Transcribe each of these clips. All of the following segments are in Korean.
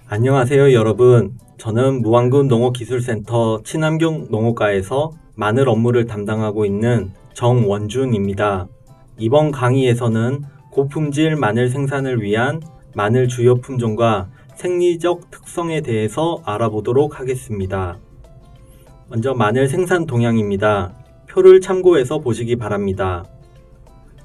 안녕하세요 여러분. 저는 무안군 농업기술센터 친환경 농업과에서 마늘 업무를 담당하고 있는 정원준입니다. 이번 강의에서는 고품질 마늘 생산을 위한 마늘 주요 품종과 생리적 특성에 대해서 알아보도록 하겠습니다. 먼저 마늘 생산 동향입니다. 표를 참고해서 보시기 바랍니다.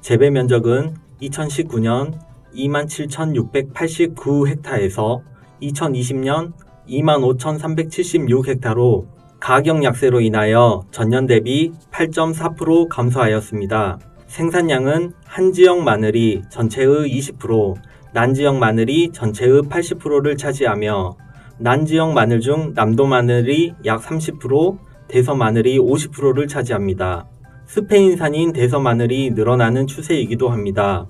재배 면적은 2019년 27,689헥타에서 2020년 25,376헥타로 가격 약세로 인하여 전년 대비 8.4% 감소하였습니다. 생산량은 한지역 마늘이 전체의 20%, 난지역 마늘이 전체의 80%를 차지하며 난지역 마늘 중 남도 마늘이 약 30%, 대서 마늘이 50%를 차지합니다. 스페인산인 대서 마늘이 늘어나는 추세이기도 합니다.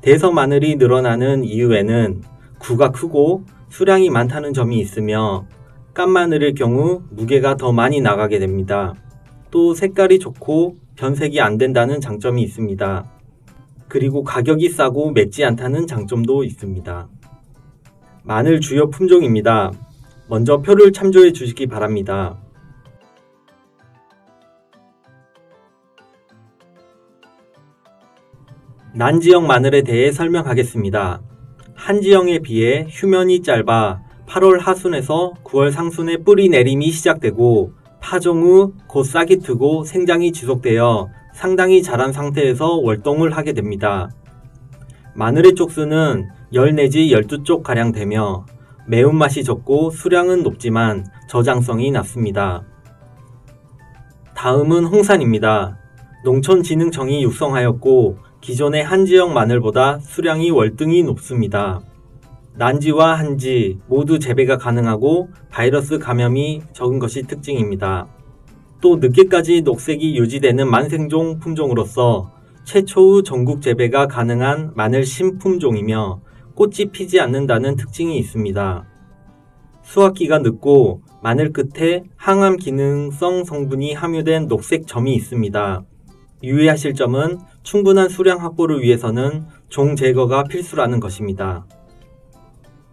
대서 마늘이 늘어나는 이유에는 구가 크고 수량이 많다는 점이 있으며 깐 마늘일 경우 무게가 더 많이 나가게 됩니다. 또 색깔이 좋고 변색이 안 된다는 장점이 있습니다. 그리고 가격이 싸고 맵지 않다는 장점도 있습니다. 마늘 주요 품종입니다. 먼저 표를 참조해 주시기 바랍니다. 난지역 마늘에 대해 설명하겠습니다. 한지역에 비해 휴면이 짧아 8월 하순에서 9월 상순에 뿌리 내림이 시작되고 파종 후 곧 싹이 트고 생장이 지속되어 상당히 자란 상태에서 월동을 하게 됩니다. 마늘의 쪽수는 10 내지 12쪽 가량 되며 매운맛이 적고 수량은 높지만 저장성이 낮습니다. 다음은 홍산입니다. 농촌진흥청이 육성하였고 기존의 한지역 마늘보다 수량이 월등히 높습니다. 난지와 한지 모두 재배가 가능하고 바이러스 감염이 적은 것이 특징입니다. 또 늦게까지 녹색이 유지되는 만생종 품종으로서 최초의 전국 재배가 가능한 마늘 신품종이며 꽃이 피지 않는다는 특징이 있습니다. 수확기가 늦고 마늘 끝에 항암 기능성 성분이 함유된 녹색 점이 있습니다. 유의하실 점은 충분한 수량 확보를 위해서는 종 제거가 필수라는 것입니다.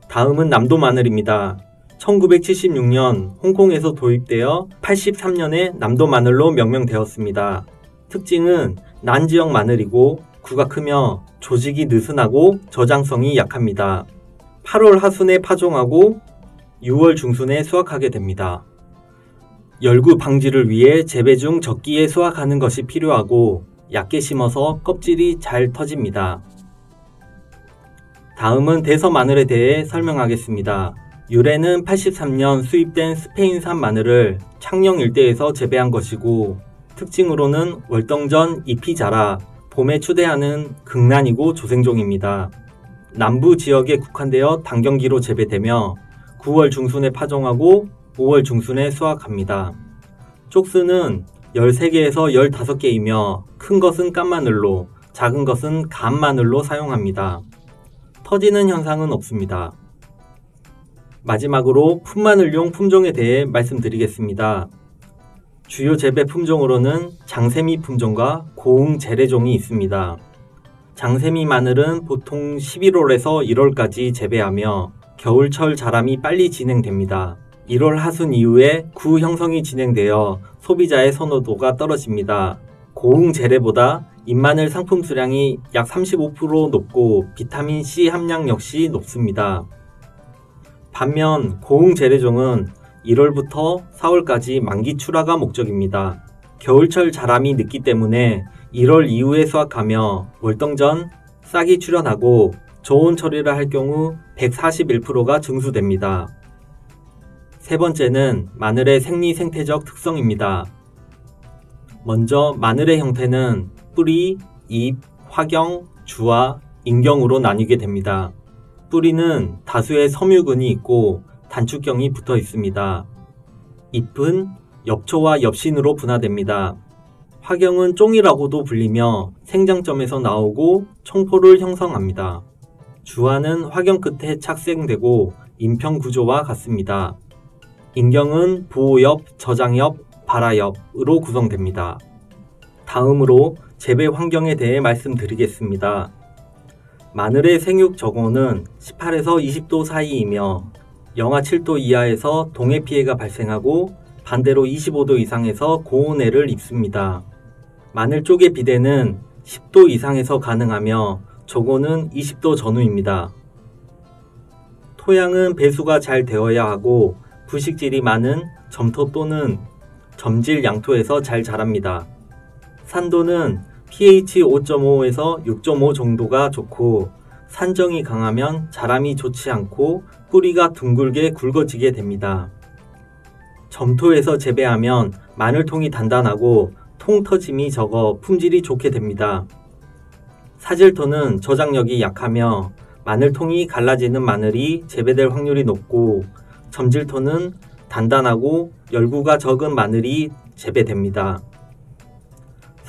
다음은 남도 마늘입니다. 1976년 홍콩에서 도입되어 83년에 남도 마늘로 명명되었습니다. 특징은 난지역 마늘이고 구가 크며 조직이 느슨하고 저장성이 약합니다. 8월 하순에 파종하고 6월 중순에 수확하게 됩니다. 열구 방지를 위해 재배 중 적기에 수확하는 것이 필요하고 얕게 심어서 껍질이 잘 터집니다. 다음은 대서 마늘에 대해 설명하겠습니다. 유래는 83년 수입된 스페인산 마늘을 창녕 일대에서 재배한 것이고 특징으로는 월동 전 잎이 자라 봄에 추대하는 극란이고 조생종입니다. 남부 지역에 국한되어 단경기로 재배되며 9월 중순에 파종하고 5월 중순에 수확합니다. 쪽수는 13개에서 15개이며 큰 것은 깐마늘로, 작은 것은 간마늘로 사용합니다. 터지는 현상은 없습니다. 마지막으로 풋마늘용 품종에 대해 말씀드리겠습니다. 주요 재배 품종으로는 장세미 품종과 고흥 재래종이 있습니다. 장세미 마늘은 보통 11월에서 1월까지 재배하며 겨울철 자람이 빨리 진행됩니다. 1월 하순 이후에 구 형성이 진행되어 소비자의 선호도가 떨어집니다. 고흥 재래보다 잎마늘 상품 수량이 약 35% 높고 비타민C 함량 역시 높습니다. 반면 고흥 재래종은 1월부터 4월까지 만기 출하가 목적입니다. 겨울철 자람이 늦기 때문에 1월 이후에 수확하며 월동 전 싹이 출현하고 저온 처리를 할 경우 141%가 증수됩니다. 세 번째는 마늘의 생리 생태적 특성입니다. 먼저 마늘의 형태는 뿌리, 잎, 화경, 주화, 인경으로 나뉘게 됩니다. 뿌리는 다수의 섬유근이 있고 단축경이 붙어 있습니다. 잎은 엽초와 엽신으로 분화됩니다. 화경은 쫑이라고도 불리며 생장점에서 나오고 총포를 형성합니다. 주화는 화경 끝에 착생되고 인평 구조와 같습니다. 인경은 보호엽, 저장엽, 발화엽으로 구성됩니다. 다음으로 재배 환경에 대해 말씀드리겠습니다. 마늘의 생육 저온은 18에서 20도 사이이며 영하 7도 이하에서 동해 피해가 발생하고 반대로 25도 이상에서 고온해를 입습니다. 마늘 쪽의 비대는 10도 이상에서 가능하며 저온은 20도 전후입니다. 토양은 배수가 잘 되어야 하고 부식질이 많은 점토 또는 점질 양토에서 잘 자랍니다. 산도는 pH 5.5에서 6.5 정도가 좋고 산정이 강하면 자람이 좋지 않고 뿌리가 둥글게 굵어지게 됩니다. 점토에서 재배하면 마늘통이 단단하고 통 터짐이 적어 품질이 좋게 됩니다. 사질토는 저장력이 약하며 마늘통이 갈라지는 마늘이 재배될 확률이 높고 점질토는 단단하고 열구가 적은 마늘이 재배됩니다.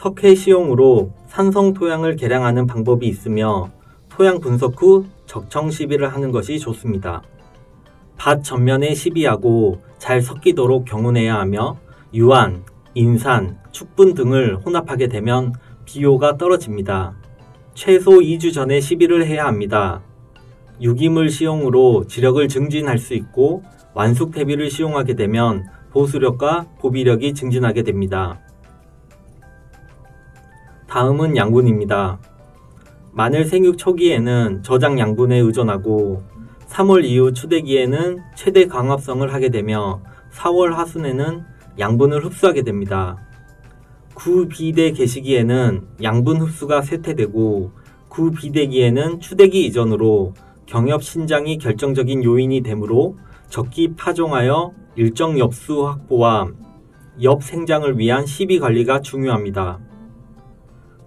석회 시용으로 산성 토양을 개량하는 방법이 있으며 토양 분석 후 적청 시비를 하는 것이 좋습니다. 밭 전면에 시비하고 잘 섞이도록 경운해야 하며 유한, 인산, 축분 등을 혼합하게 되면 비효가 떨어집니다. 최소 2주 전에 시비를 해야 합니다. 유기물 시용으로 지력을 증진할 수 있고 완숙 대비를 시용하게 되면 보수력과 보비력이 증진하게 됩니다. 다음은 양분입니다. 마늘 생육 초기에는 저장 양분에 의존하고 3월 이후 추대기에는 최대 광합성을 하게 되며 4월 하순에는 양분을 흡수하게 됩니다. 구비대 개시기에는 양분 흡수가 쇠퇴되고 구비대기에는 추대기 이전으로 경엽 신장이 결정적인 요인이 되므로 적기 파종하여 일정 엽수 확보와 엽 생장을 위한 시비 관리가 중요합니다.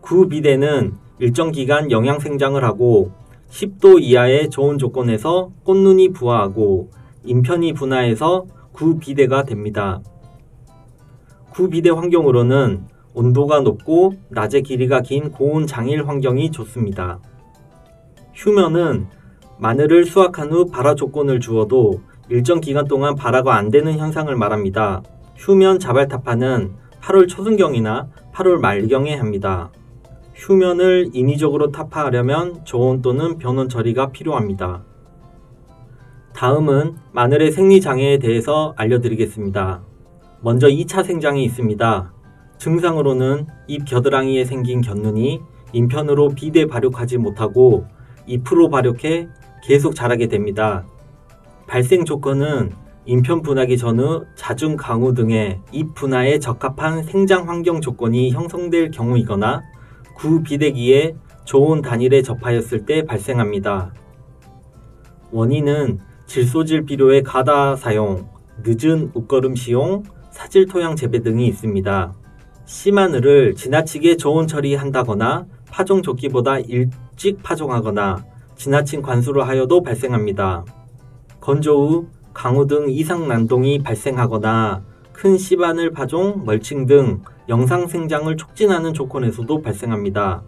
구비대는 일정 기간 영양 생장을 하고 10도 이하의 좋은 조건에서 꽃눈이 부화하고 인편이 분화해서 구비대가 됩니다. 구비대 환경으로는 온도가 높고 낮의 길이가 긴 고온 장일 환경이 좋습니다. 휴면은 마늘을 수확한 후 발화 조건을 주어도 일정 기간 동안 발화가 안 되는 현상을 말합니다. 휴면 자발타파는 8월 초순경이나 8월 말경에 합니다. 휴면을 인위적으로 타파하려면 저온 또는 변온 처리가 필요합니다. 다음은 마늘의 생리장애에 대해서 알려드리겠습니다. 먼저 2차 생장이 있습니다. 증상으로는 잎 겨드랑이에 생긴 곁눈이 인편으로 비대 발육하지 못하고 잎으로 발육해 계속 자라게 됩니다. 발생 조건은 인편 분화기 전후 자중 강우 등의 잎 분화에 적합한 생장 환경 조건이 형성될 경우이거나 구비대기에 좋은 단일에 접하였을 때 발생합니다. 원인은 질소질 비료의 가다 사용, 늦은 웃거름 시용, 사질토양 재배 등이 있습니다. 씨마늘을 지나치게 저온 처리한다거나 파종 조기보다 일찍 파종하거나 지나친 관수를 하여도 발생합니다. 건조 후 강우 등 이상 난동이 발생하거나 큰 씨바늘 파종, 멀칭 등 영상 생장을 촉진하는 조건에서도 발생합니다.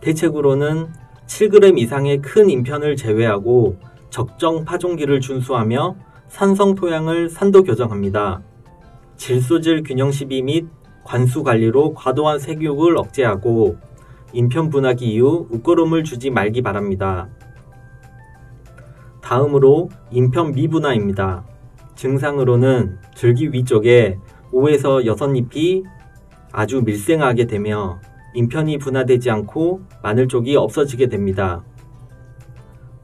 대책으로는 7g 이상의 큰 인편을 제외하고 적정 파종기를 준수하며 산성 토양을 산도 교정합니다. 질소질 균형 시비 및 관수 관리로 과도한 색육을 억제하고 인편 분화기 이후 웃거름을 주지 말기 바랍니다. 다음으로 인편 미분화입니다. 증상으로는 줄기 위쪽에 5에서 6잎이 아주 밀생하게 되며 인편이 분화되지 않고 마늘 쪽이 없어지게 됩니다.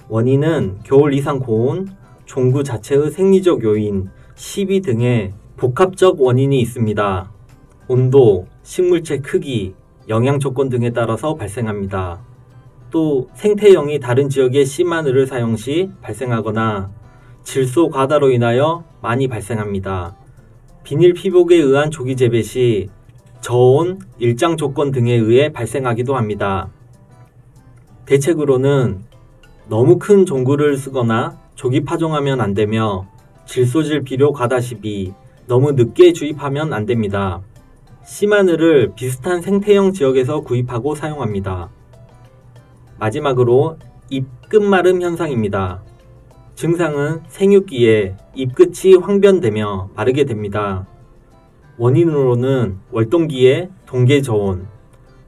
원인은 겨울 이상 고온, 종구 자체의 생리적 요인, 시비 등의 복합적 원인이 있습니다. 온도, 식물체 크기, 영양 조건 등에 따라서 발생합니다. 또 생태형이 다른 지역의 씨마늘을 사용 시 발생하거나 질소 과다로 인하여 많이 발생합니다. 비닐 피복에 의한 조기 재배 시 저온, 일장 조건 등에 의해 발생하기도 합니다. 대책으로는 너무 큰 종구를 쓰거나 조기 파종하면 안되며 질소질 비료 과다 시비, 너무 늦게 주입하면 안됩니다. 씨마늘을 비슷한 생태형 지역에서 구입하고 사용합니다. 마지막으로 잎 끝마름 현상입니다. 증상은 생육기에 잎 끝이 황변되며 마르게 됩니다. 원인으로는 월동기에 동계 저온,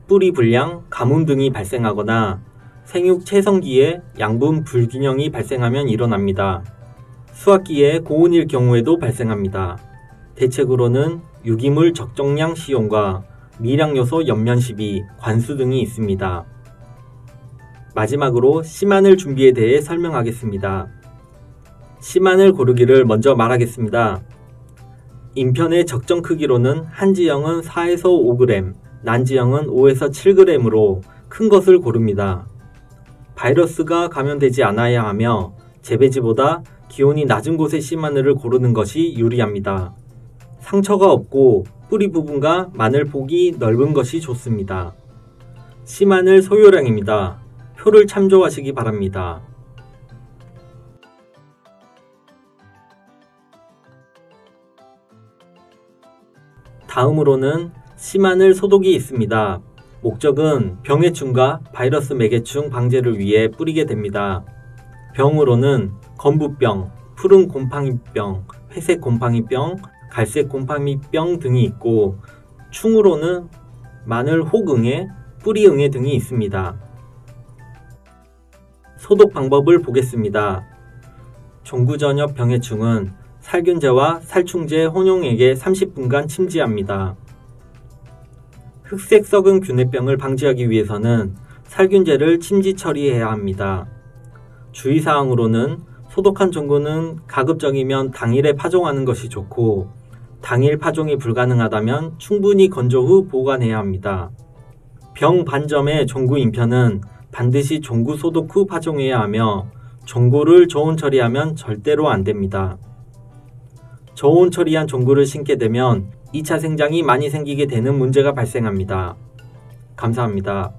뿌리 불량, 가뭄 등이 발생하거나 생육 체성기에 양분 불균형이 발생하면 일어납니다. 수학기에 고온일 경우에도 발생합니다. 대책으로는 유기물 적정량 시용과 미량요소 연면 시비, 관수 등이 있습니다. 마지막으로 씨마늘 준비에 대해 설명하겠습니다. 씨마늘 고르기를 먼저 말하겠습니다. 인편의 적정 크기로는 한지형은 4에서 5g, 난지형은 5에서 7g으로 큰 것을 고릅니다. 바이러스가 감염되지 않아야 하며 재배지보다 기온이 낮은 곳의 씨마늘을 고르는 것이 유리합니다. 상처가 없고 뿌리 부분과 마늘 폭이 넓은 것이 좋습니다. 씨마늘 소요량입니다. 표를 참조하시기 바랍니다. 다음으로는 씨마늘 소독이 있습니다. 목적은 병해충과 바이러스 매개충 방제를 위해 뿌리게 됩니다. 병으로는 건부병, 푸른 곰팡이병, 회색 곰팡이병, 갈색 곰팡이병 등이 있고, 충으로는 마늘 혹응해, 뿌리응해 등이 있습니다. 소독 방법을 보겠습니다. 종구전엽 병해충은 살균제와 살충제 혼용액에 30분간 침지합니다. 흑색 썩은 균해병을 방지하기 위해서는 살균제를 침지 처리해야 합니다. 주의사항으로는 소독한 종구는 가급적이면 당일에 파종하는 것이 좋고, 당일 파종이 불가능하다면 충분히 건조 후 보관해야 합니다. 병 반점의 종구 인편은 반드시 종구 소독 후 파종해야 하며, 종구를 저온 처리하면 절대로 안됩니다. 저온 처리한 종구를 심게 되면 2차 생장이 많이 생기게 되는 문제가 발생합니다. 감사합니다.